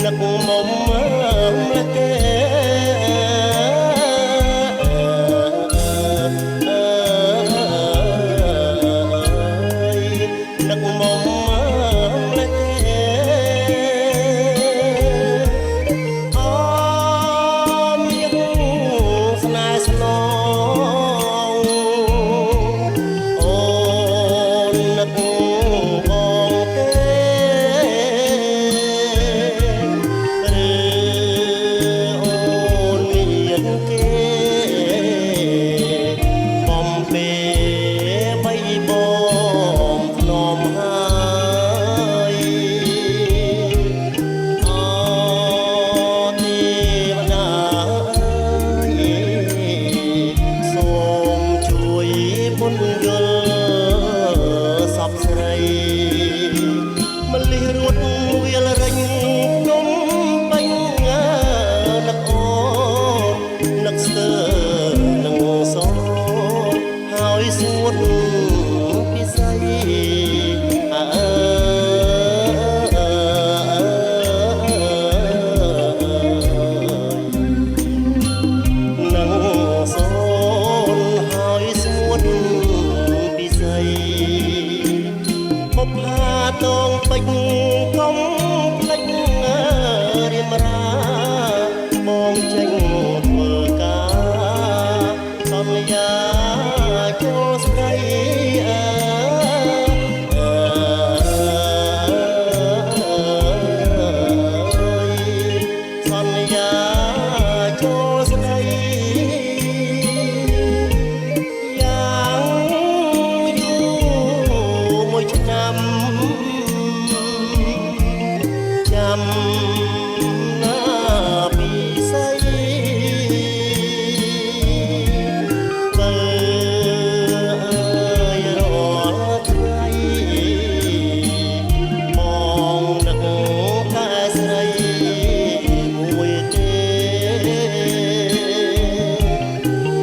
នឹកមុំម្លេះគេនឹកមុំម្លេះគេអមយើងស្នេហ៍ស្នងអូននឹកបងទេមលិះរួតវាលរិញនំបាញ់នឹកអូននឹកស្ទើរនឹងសហើយស្ងួតពិស័យនឹងសូនហើយស្ងួតពិស័យបុប្ផាតងពេញកុំភ្លេចរៀមរាបងចេញធ្វើការសន្យាចូលស្រីសន្យាចូលស្រីចាំណាពីស័យបើរាល់ថ្ងៃបងនឹកតែស្រីមួយទេ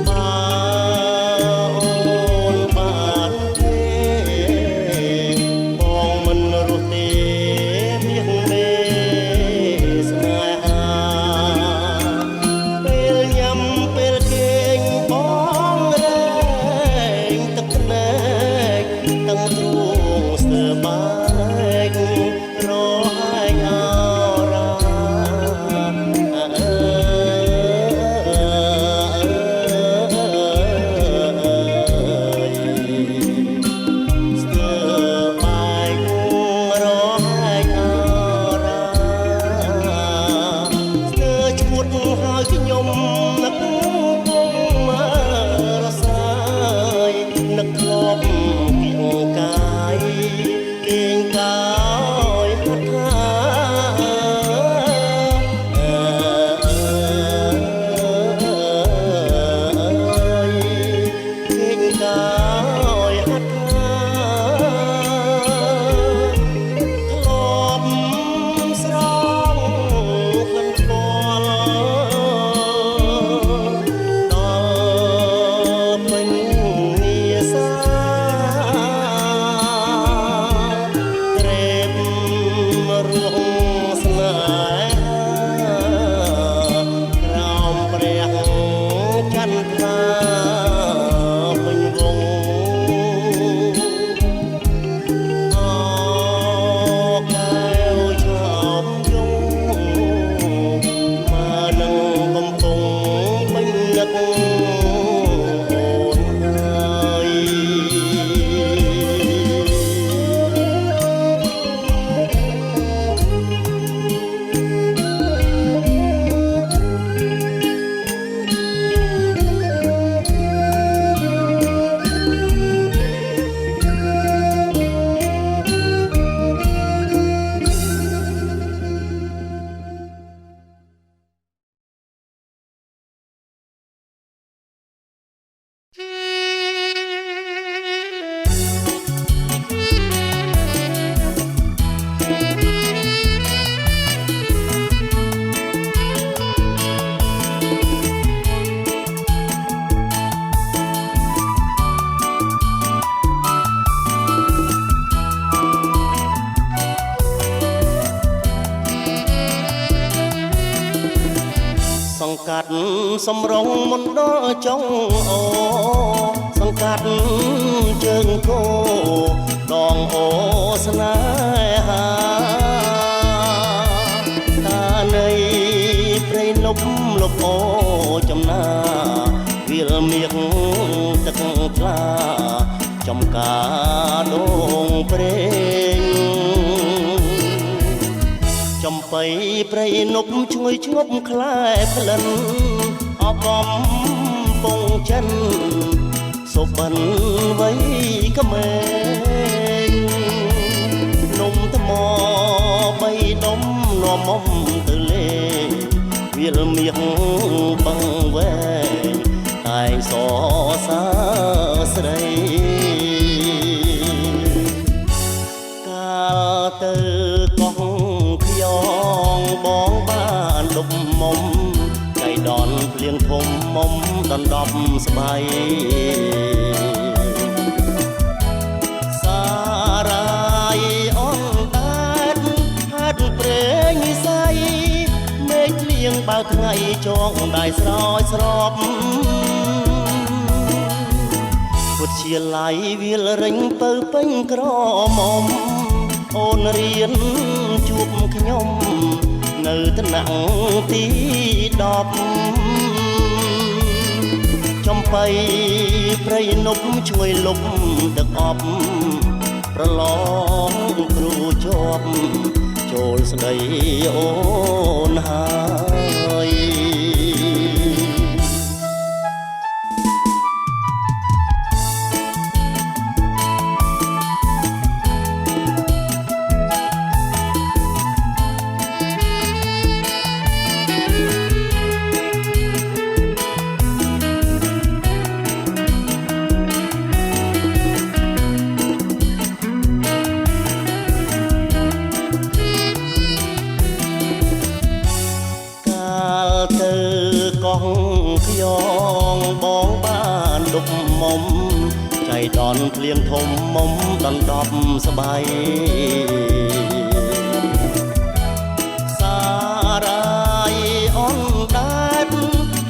អូនបានទេបងមិនរស់ទេ សង្កាត់សំរងមុនដល់ចុងអូសង្កាត់ជើងគោដងអូស្នេហាតានៃព្រៃនប់លប់អូចំណាវាលមៀកទឹកថ្លាចំការដងព្រេងចំបៃព្រៃនប់ឈ្ងុយឈ្ងប់ខ្លែក្លិនអកំពងចិនសុបិនវ័យក្មេងនំថ្មបីដុំនាំមុំទៅលេងវាលមៀកបឹងវែងតែងសរសើរស្រីកាលទៅកោះខ្យងបងបានលុបមុំចៃដនភ្លៀងធំមុំដណ្ដប់ស្បៃសារ៉ាយអនដែតហាត់ព្រេងនិស័យមេឃភ្លៀងបើថ្ងៃចងដៃស្រោចស្រពពុតជាឡៃវាលរិញពៅពេញក្រមុំអូនរៀនជួបខ្ញុំនៅថ្នាក់ទី10ចំបៃព្រៃនប់ឈ្ងុយលប់ទឹកអប់ប្រឡងគ្រូជាប់ចូលស្ដីអូនហើយខ្យងបងបានដប់មុំចៃដនភ្លៀងធំមុំដណ្ដប់ស្បៃសារ៉ាយអនដែត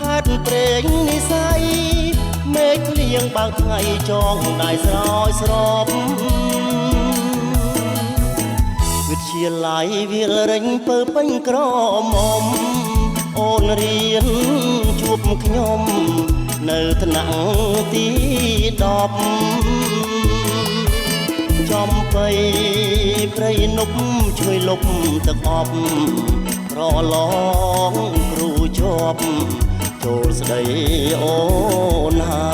ហាត់ព្រេងនិស័យមេឃភ្លៀងបើកថ្ងៃចងដៃស្រោចស្រពវិទ្យាល័យវាលរិញពើពេញក្រមុំអូនរៀនជួបខ្ញុំនៅថ្នាក់ទី10ចំបៃព្រៃនប់ជួយលប់ទឹកអប់ប្រឡងគ្រូជាប់ចូលស្ដីអូនហើ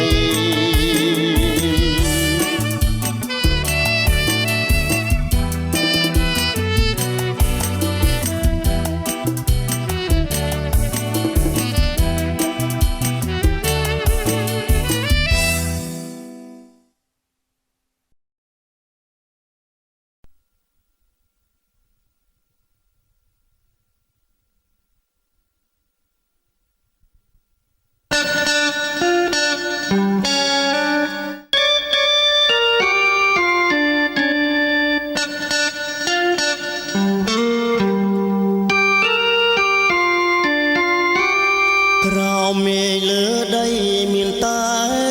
យ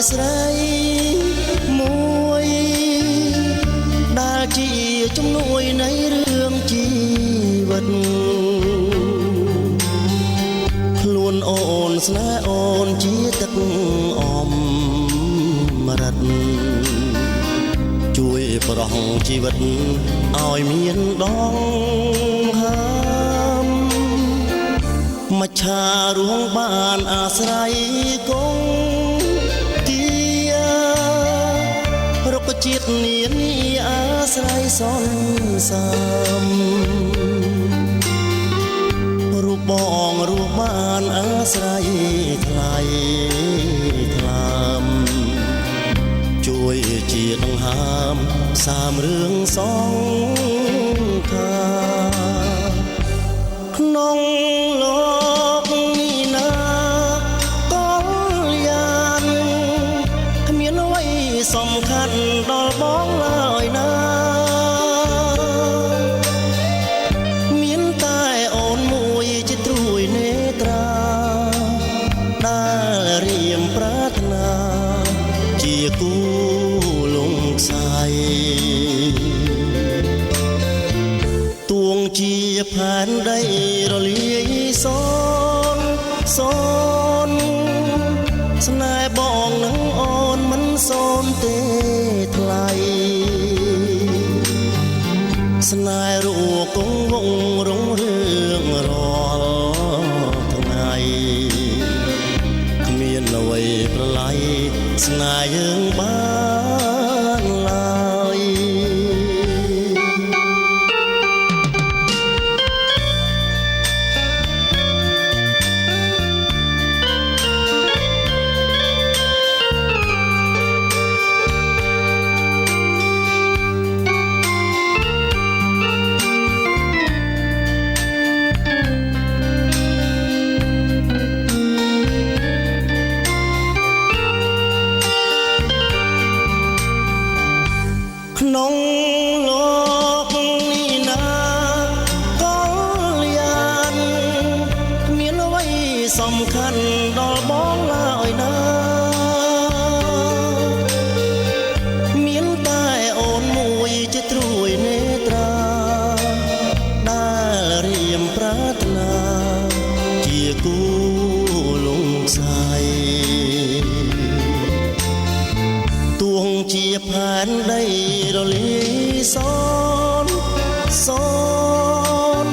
ស្រីមួយដែលជាជំនួយនៃរឿងជីវិតខ្លួនអូនស្នេហ៍អូនជាទឹកអំរិតជួយប្រោះជីវិតឲ្យមានដងហើមមច្ឆារួងបានអាស្រ័យគង់រុក្ខជាតិនានាអាស្រ័យសន្សាមរូបបងរូបបានអាស្រ័យថ្លៃថ្លាមជួយជាដង្ហើមសាមរឿងសងខាក្នុងលោកនេះណាកលយានគ្មានអ្វីសំខាន់ដល់បងឡើយណាមានតែអូនមួយជាត្រួយនេត្រា ជាផែនដីរលាយសូនសូនស្នេហ៍បងនឹងអូនមិនសូនទេថ្លៃស្នេហ៍រួគង់វងរងរឿងរាល់ថ្ងៃគ្មានអ្វីប្រឡ័យស្នេហ៍យើងបានឡើយក្នុងលោកនេះណាកលយានគ្មានអ្វីសំខាន់ដល់បងឡើយណាមានតែអូនមួយជាត្រួយនេត្រាដែលរៀមប្រាថ្នាជាគូលងខ្សែទួងជាផែនដីរលាយសូនសូន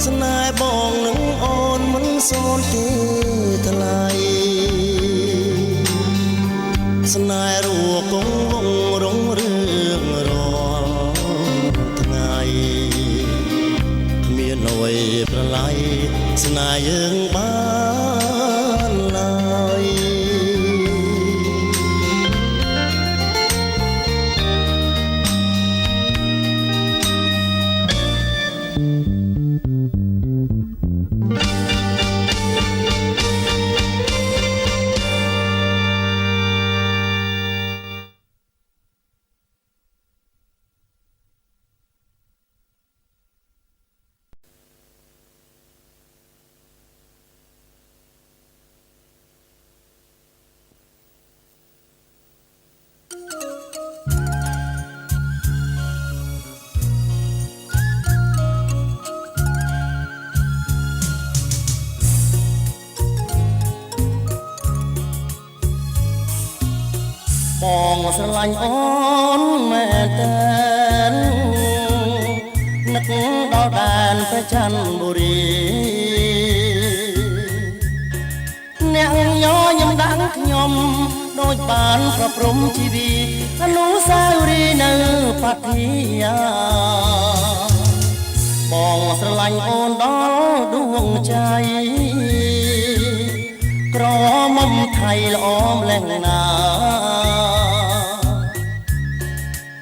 ស្នេហ៍បងនឹងអូនមិនសូនទេថ្លៃស្នេហ៍រួគង់វងរងរឿងរាល់ថ្ងៃគ្មានអ្វីប្រឡ័យស្នេហ៍យើងបានឡើយបងស្រឡាញ់អូនមែនតើនឹកដល់ដែនព្រះច័ន្ទបុរីអ្នកញញឹមដាំងខ្ញុំដូចបានប្រព្រំជីវីអនុស្សាវរីយ៍នៅប៉ាធីយ៉ាបងស្រឡាញ់អូនដល់ដួងใจក្រមុំថៃល្អមលែងណា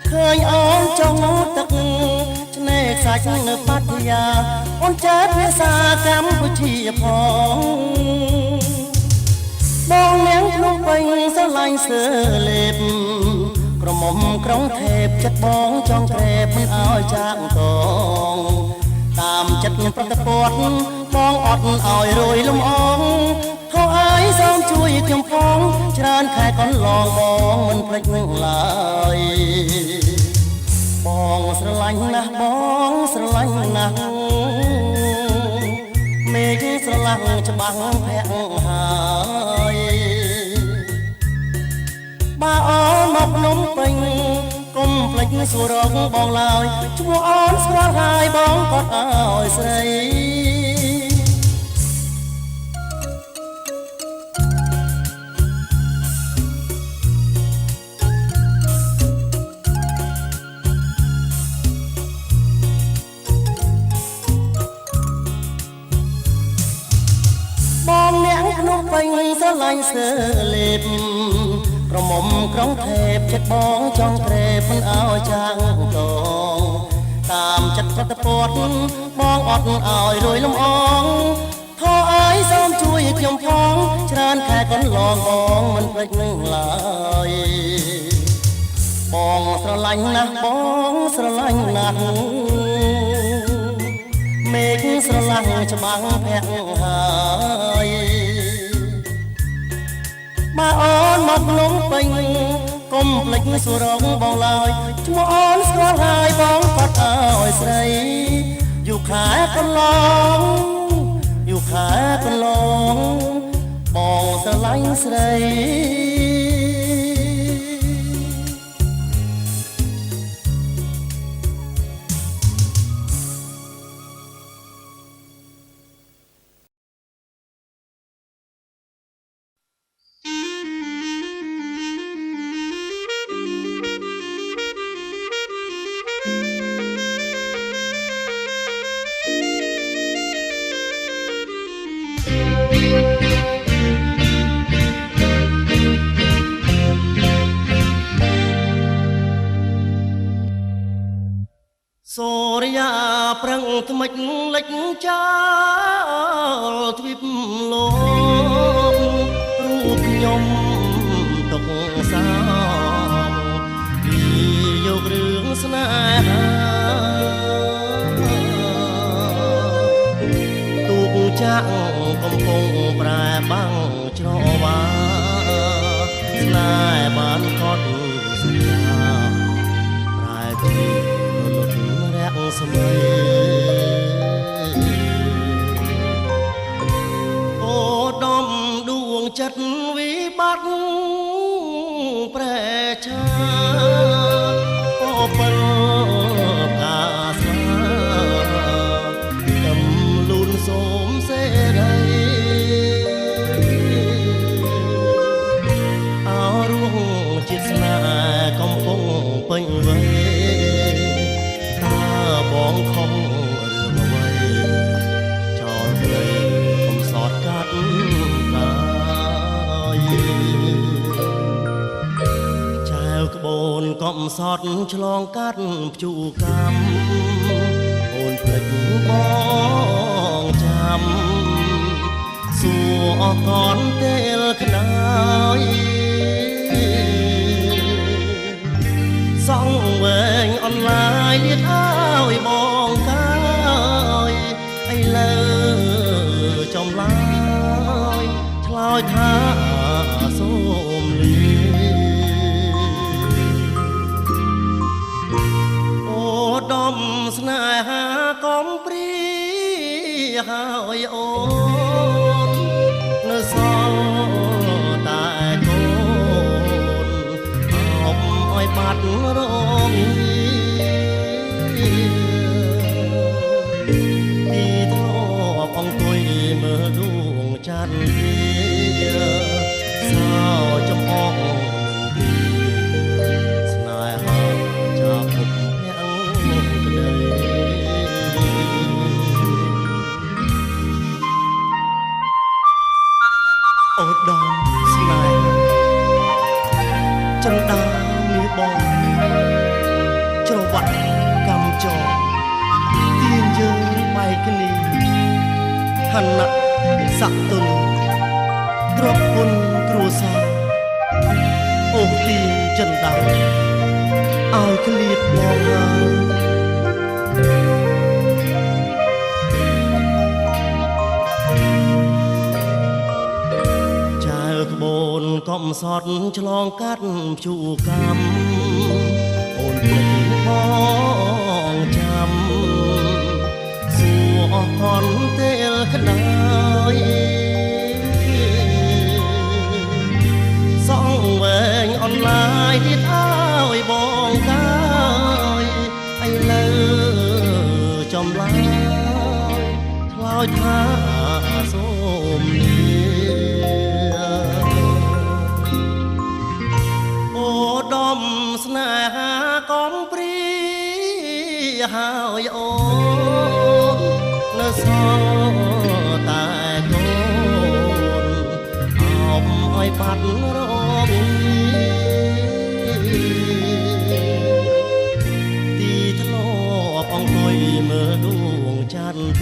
ឃើញអូនចង់ទឹកឆ្នេរសាច់នៅប៉ាធីយ៉ាអូនចាត់ភាសាកម្ពុជាផងបងនាងភ្នំពេញស្រឡាញ់សើលេបក្រមុំក្រុងថេបចិត្តបងចង់ក្រេបមិនឲ្យចាកតងតាមចិត្តប្រតិពតបងអត់ឲ្យរយលំអងខោអាយសូមជួយខ្ញុំផងច្រើនខែកន្លងបងមិនភ្លេចនឹងឡើយបងស្រឡាញ់ណាស់បងស្រឡាញ់ណាស់មេឃស្រឡាំងច្បាំងភ័ក្រហើយបើអូនមកភ្នំពេញកុំភ្លេចសួររកបងឡើយឈ្មោះអូនស្គាល់ហើយបងក៏ឲ្យស្រីបងអ្នកភ្នំពេញស្រឡាញ់សើលេបក្រមុំក្រុងថេបចិត្តបងចង់ក្រេបមិនឲ្យចាងតងតាមចិត្តប្រតិពតបងអត់ឲ្យរយលំអងខោអាយសូមជួយខ្ញុំផងច្រើនខែកន្លងបងមិនភ្លេចនឹងឡើយបងស្រឡាញ់ណាស់បងស្រឡាញ់ណាស់មេឃស្រឡាំងច្បាំងភ័ក្រហើយបើអូនមកភ្នំពេញកុំភ្លេចសួររកបងឡើយឈ្មោះអូនស្គាល់ហើយបងក៏ឲ្យស្រី อยู่ขากนลองอยู่ขากนลองมองสลายใสសូរយាប្រឹងថ្មិចលិចចាលទ្វីបលោករូបខ្ញុំទុកសាពីយករឿងស្នេហាទូកចាក់កំពុងប្រែបាំងច្រវាស្នេហ៍បានកត់សន្យាប្រែទីស្មីអូដំដួងចិត្តវិបត្តិប្រែឆាអូពិលកាស្លាកំលូនសូមសេរីអោរួងចិត្តស្នេហ៍កំពុងពេញវ័យបងខំរឿងអ្វីចោលព្រៃកុំសតកាត់កាយចែវក្បូនកុំសតឆ្លងកាត់ព្យូកម្មអូនភ្លេចបងចាំសួរអកនពេលខ្នើយសងវែងអនឡាញលៀតឲ្យបងកាយឥឡូវចំឡាយឆ្លើយថាសូមលីអូដំស្នេហាកំព្រីហើយអូននៅសល់តែកូនអោបឲ្យបាត់រងទីធ្លាប់អង្គុយមើលដួងច័ន្ទសោចំអកស្នេហាចាប់ភពភាំងក្ដីអូដំស្នេហ៍ចន្ទាមាបងច្រវាក់កម្មចរទាញយើងបែកគ្នាឋានៈស័ក្តិទុនទ្រព្យគុណគ្រួសារអូសទាញចិនដាឲ្យឃ្លាតបងហើយចៅក្បូនកុំសតឆ្លងកាត់ព្យូកម្មអូនភ្លេចបងចាំសួរអកនពេលក្នើយសងវែងអនឡាញទៀតឲ្យបងកាយឥឡូវចំឡាយឆ្លើយថាសូមលីអូដំស្នេហាកំព្រីហើយអូននៅសល់តែកូនអោបឲ្យបាត់រងទីធ្លាប់អង្គុយមើលដួងច័ន្ទ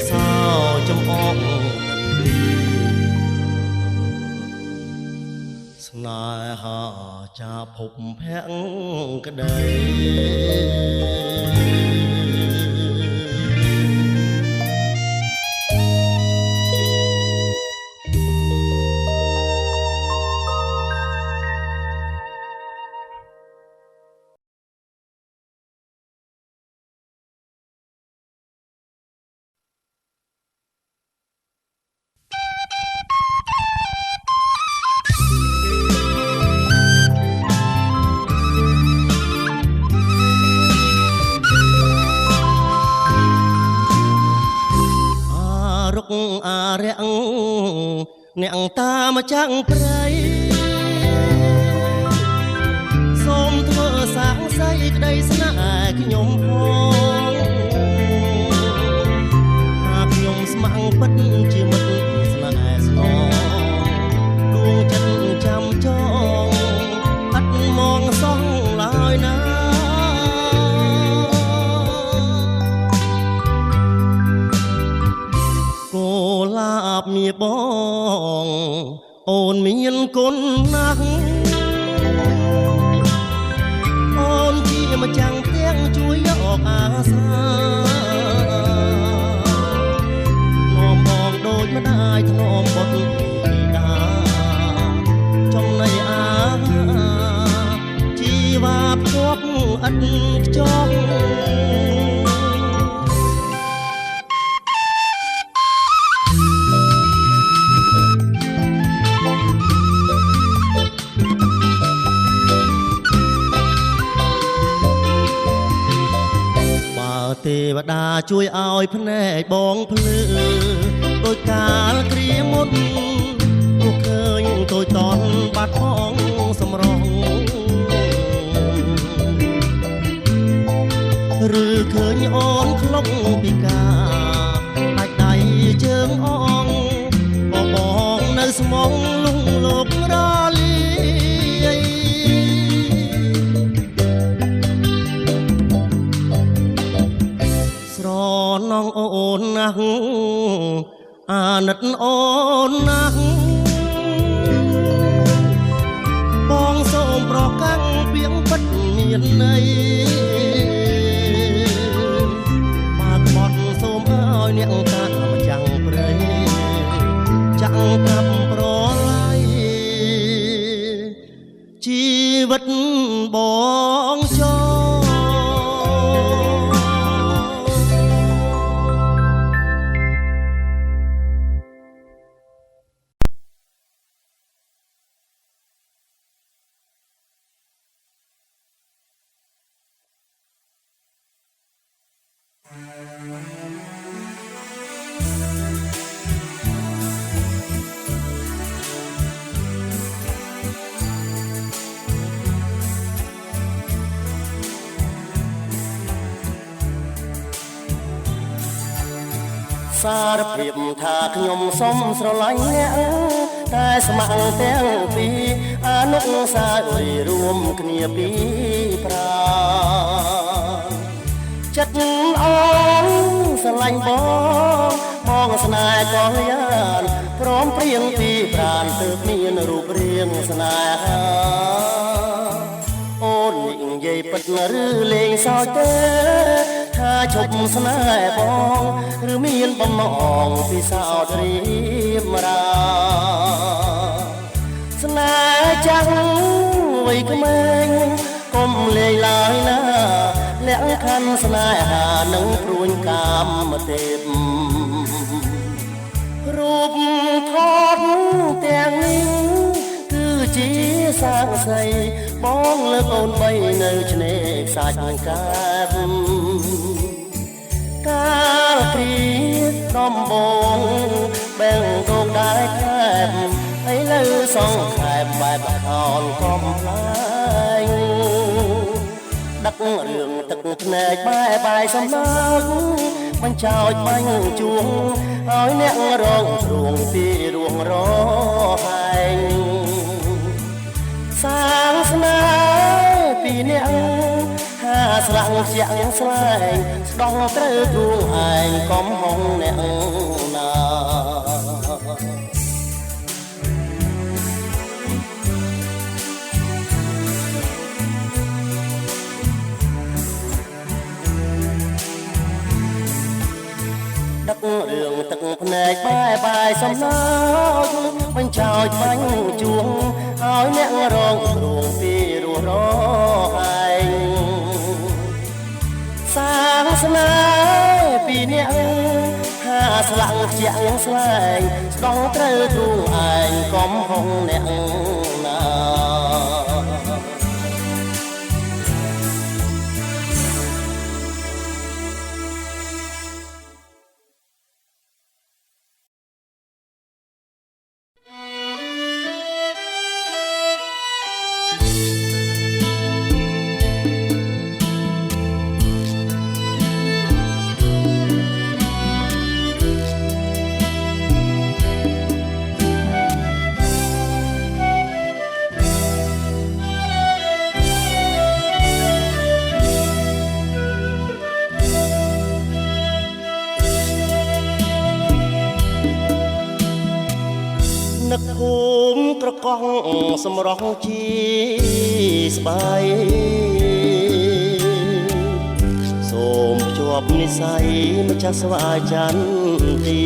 សោចំអកស្នេហាចាប់ភពភាំងក្ដី កអារៈអ្នកតាមចាំងព្រៃសូមធ្វើសាងសីក្តីស្នេហ៍ខ្ញុំផងហากខ្ញុំស្ម័គ្រពិតជាមិត្តស្នេហ៍ស្នងដួងចិត្តចាំចងអត់មងសងឡើយណាកូលាបមាបងអូនមានគុណណាស់អូនជាម្ចាំងទាំងជួយយកអាសានាំបងដូចម្ដាយធ្នមបុត្រពីតាចំណៃអាជីវ៉ាភ្ជាប់ឥតខ្ចប់ទេវតាជួយឲ្យភ្នែកបងភ្លឺដោយកាលគ្រាមុនព្រោះឃើញតូចតន់បាត់ផងសម្រងឬឃើញអូនខ្លុកពីការដាច់ដៃជើងអងបងនៅស្មងលងលោករលាយស្រណងអូនណាស់អាណិតអូនណាស់បងសូមប្រកាំងពីងពិតមានន័យមកបត់សូមឲ្យអ្នកតាមចាំងព្រៃចាំងប្រាប់ប្រឡាយជីវិតបងចោសារភាពថាខ្ញុំសុំស្រឡាញ់អ្នកតែស្ម័គ្រទាំងពីរអនុស្សាវរីយ៍រួមគ្នាពីប្រាចិត្តអូនស្រឡាញ់បងស្នេហ៍ក៏យ៉ាងព្រមព្រៀងពីប្រានទើបមានរូបរាងស្នេហាអូននិយាយពិតឬលេងសើចទេថាជប់ស្នេហ៍បងឬមានបំណងពិសោធន៍រៀបរាស្នេហ៍ចាំងវ័យក្មេងកុំលេងឡើយណាលក្ខខណ្ឌស្នេហានឹងព្រួញកាមទេពរូបថតទាំងនេះគឺជាសាងសីបងលើកអូនបីនៅឆ្នេរខ្សាច់កាបកាលគ្រាដំបងបែងតោកដែរខែបឥឡូវសងខែបបែបខោនកំផ្លាញ់ដឹករឿងទឹកភ្នែកបែសំណើបញ្ចោចបាញ់ជួងឲ្យអ្នករងទ្រូងពីរួងរហែងសាងស្នេហ៍ពីអ្នកហាស្រាំងជាក់ស្លែងស្ដងត្រូវទ្រូងឯងកំហុងអ្នកណាដឹករឿងទឹកភ្នែកបែសំណើចបញ្ចោចបាញ់ជួងឲ្យអ្នករងទ្រូងពីរស់រហែងសាងស្នេហ៍ពីអ្នកហាស្លាក់ជាក់ស្លែងស្ដងត្រូវទ្រូងឯងកំហុងអ្នកណា ទឹកភូមិក្រកោះសម្រស់ជាស្បែកសូមភ្ជាប់និស្ស័យម្ចាស់ស្វាយចន្ទី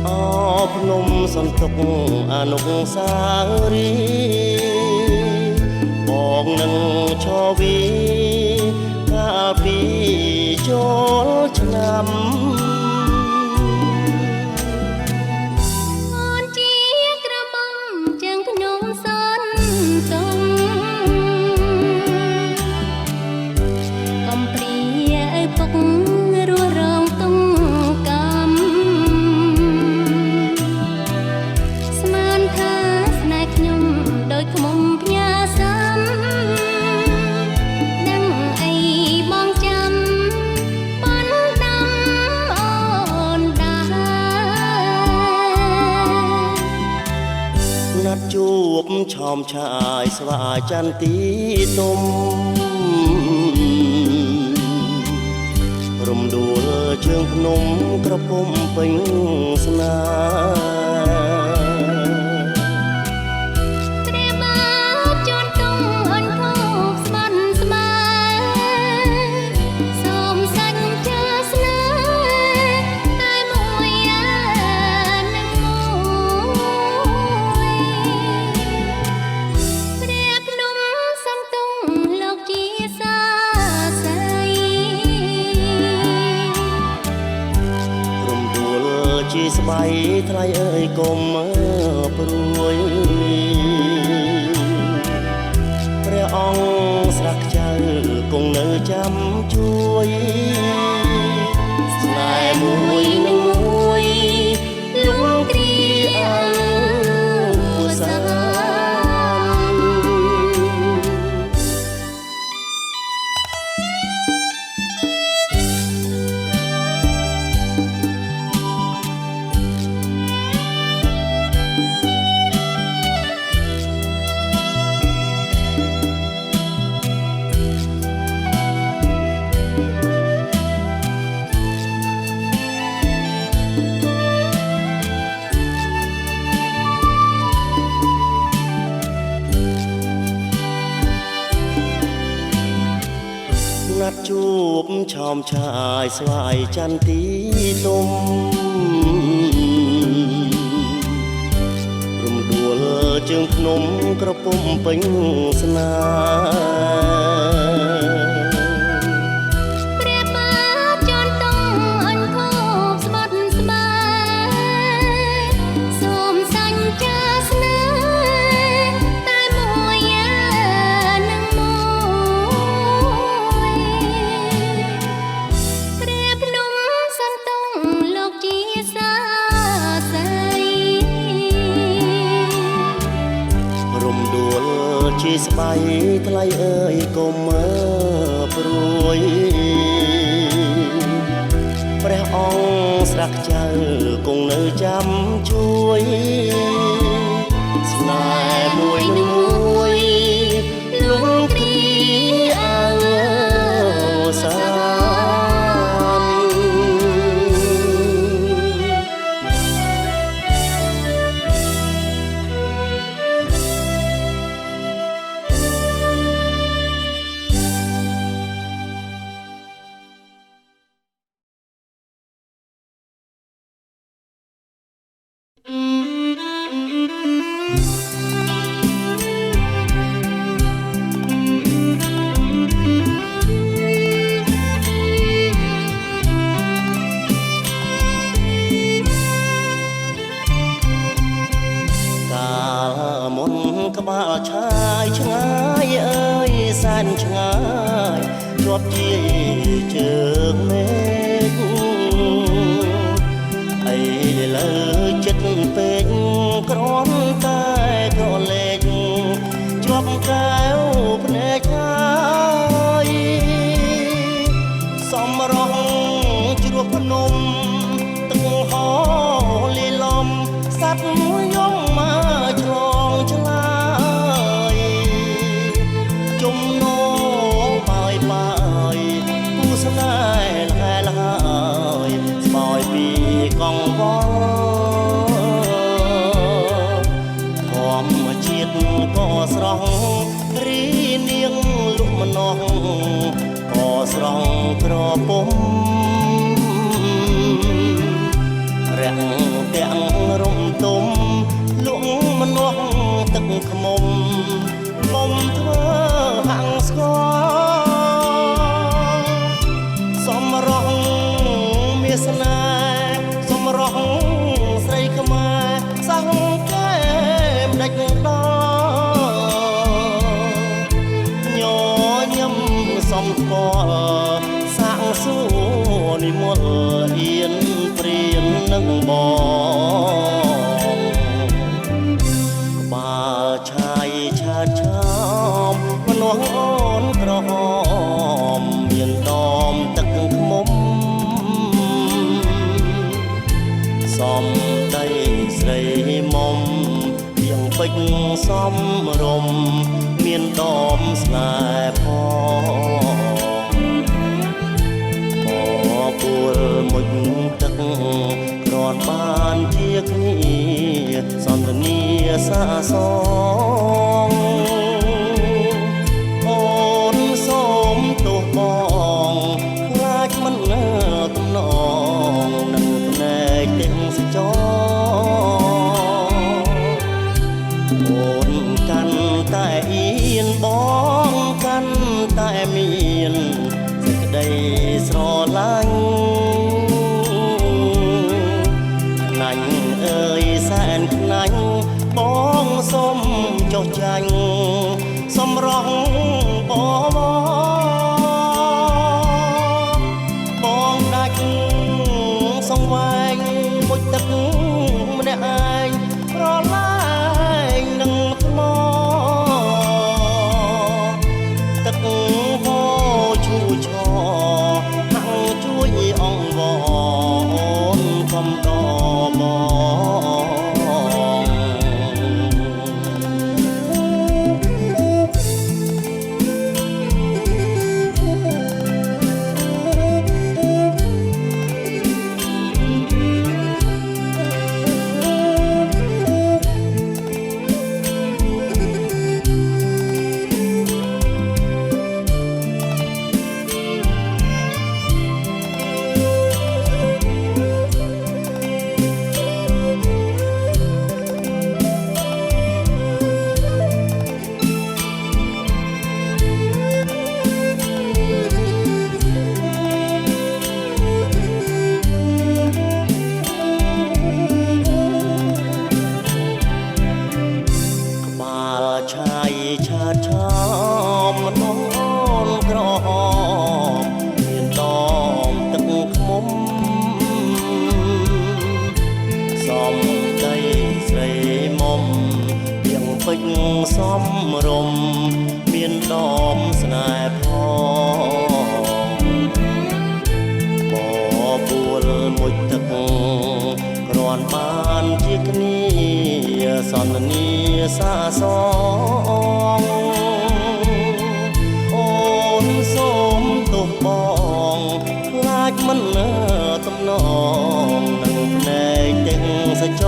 អភ្នំសន្ទុកអនុស្សាវរីយ៍បងនឹងឈរវីកាលពីចូលឆ្នាំជួបឆោមឆាយស្វាយចន្ទីទុំរំដួលជើងភ្នំក្រពុំពេញស្នាជាស្បៃថ្លៃអើយកុំព្រួយព្រះអង្គស្រាក់ខ្ចៅគង់នៅចាំជួយស្នេហ៍មួយនឹងមួយលំគ្រាអើសាណាត់ជួបឆោមឆាយស្វាយចន្ទីទុំរំដួលជើងភ្នំក្រពុំពេញស្នាជាស្បៃថ្លៃអើយកុំព្រួយព្រះអង្គស្រាក់ខ្ចៅគង់នៅចាំជួយស្នេហ៍មួយនឹងមួយលំគ្រាអើសាក្បាលឆាយឆ្ងាយអើយសែនឆ្ងាយជាប់ជាជើងមេឃអីលើចិត្តពេកគ្រាន់តែក្រឡេកជាប់កែវភ្នែកហើយសំរងជ្រោះភ្នំទឹកហោលាលំសัตว์យំមកឆ្លងឆ្លាជំនោបាយបាយគូស្នេហ៍ ក៏ស្រង់ក្រពុំរាំងទាំងរំទុំលក់ម្នាស់ទឹកខ្មុំមុំធ្វើហាំងស្គរសំរងមាសនាសំរងស្រីខ្មែរសង្កែមដាច់ដញញញឹមសំស្គាល់សាំងសួរនិមលអៀនព្រៀននឹងបងបើឆាយឆាតឆោមម្នាស់អូនក្រហមមានដមទឹកខ្មុំសំដីស្រីមុំទៀងពេជ្រសំរំមានដមស្នេហ៍ផងពួលមុជទឹកគ្រាន់បានជាគ្នាសន្ទនាសាសងអូនសូមទោសបងខ្លាចមិនទំនងនឹងភ្នែកទាំងសចអូនកាន់តែអៀនបងកាន់តែមានសេចក្តីស្រឡាញ់ខ្នាញ់អើយសែនខ្នាញ់បងសូមចុះចាញ់សំរងបងដាច់សង្វែងមុជទឹកម្នាក់ឯងប្រឡាយនឹងថ្មទឹកហូរឈូឆហាំងជួយអង្វរកុំដបងឆាយឆាតឆោមម្នាស់អូនក្រហមមានដមទឹកខ្មុំសំដីស្រីមុំទៀងពេជ្រសំរំមានដមស្នេហ៍ផងពួលមុជទឹកគ្រាន់បានជាគ្នាសន្ទនាសាសងអូនសូមទោសបងខ្លាចមិនទំនងនឹងភ្នែកទាំងសច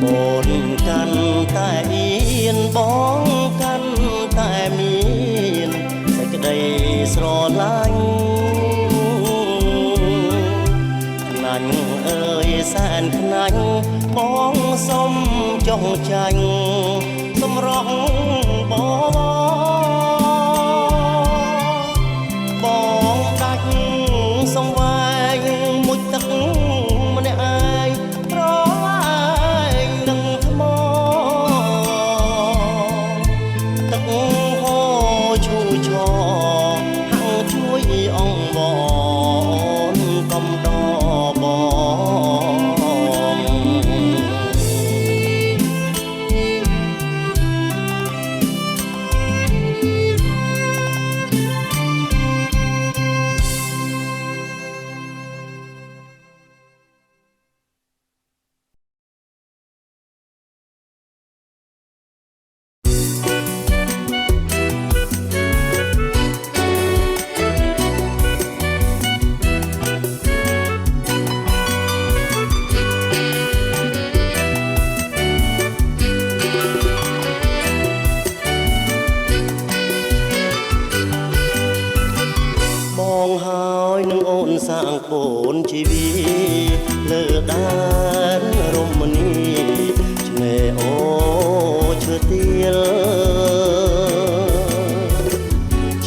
អូនកាន់តែអៀនបងកាន់តែមានសេចក្តីស្រឡាញ់ខ្នាញ់អើយសែនខ្នាញ់បងសុំចុះចាញ់សម្រងបងដាច់សង្វែងមុជទឹកម្នាក់ឯងប្រឡាយនឹងថ្មទឹកហូរឈូឆហាំងជួយអង្វរកុំដបង ងពូនជីវីលើដែនរមនីឆ្នេរអូឈើទាល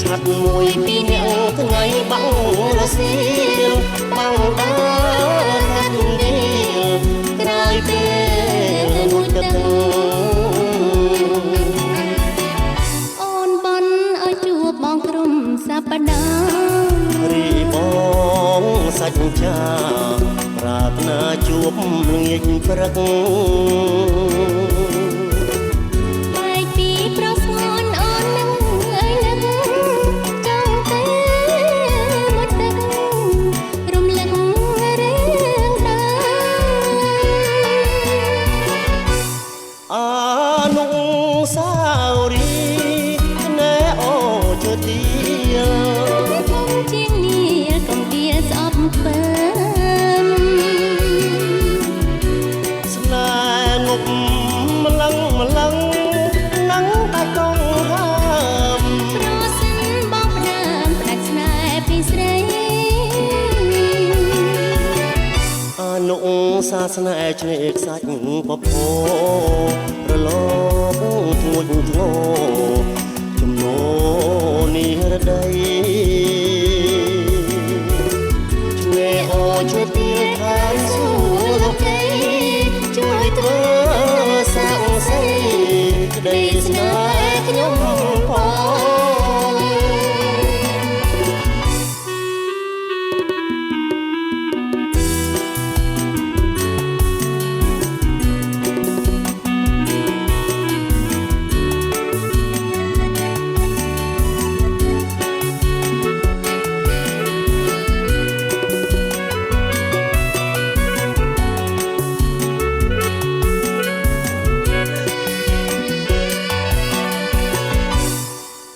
ឆាត់មួយពីរនាក់ថ្ងៃបាំងរសៀលបាំងដើរហាត់ឌីលក្រោយពេលមួយទឹកអូនបន់ឲ្យជួបបងក្រុមសប្តាហ៍រីបងសាច់ចាប្រាថ្នាជួបល្ងាចព្រឹកបែកពីប្រស្ងួនអូននឹងអើយនឹកចង់តែមួយទឹករំលឹករឿងដើមអនុស្សាវរីយ៍ណែអូជើទៀលជាងនេះកំដៀស្អប់ពើស្នេហ៍ងប់ម្លឹងនឹងតែកងហើមប្រសិនបងផ្ដើមផ្ដាច់ស្នេហ៍ពីស្រីអនុសាសនាឆ្នេរខ្សាច់ពពរលកធ្ងន់ធ្ងរចំណូលនេះរដីឆ្នេរអូឈើទាលខាងសួរលោកីជួយធ្វើសាក់សីក្តីស្នេហ៍ខ្ញុំផង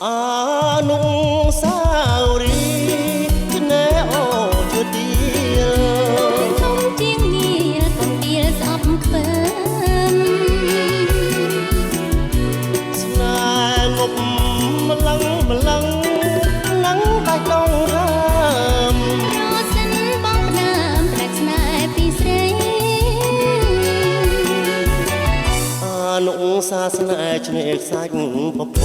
អនុស្សាវរីយ៍ឆ្នេរអូឈើទាលធំជាងនេះកំដៀស្អប់ខ្ពើមស្នេហ៍ងប់ម្លឹងនឹងតែកងហើមប្រសិនបងផ្ដើមផ្ដាច់ស្នេហ៍ពីស្រីអនុសាសនាឆ្នេរខ្សាច់ពព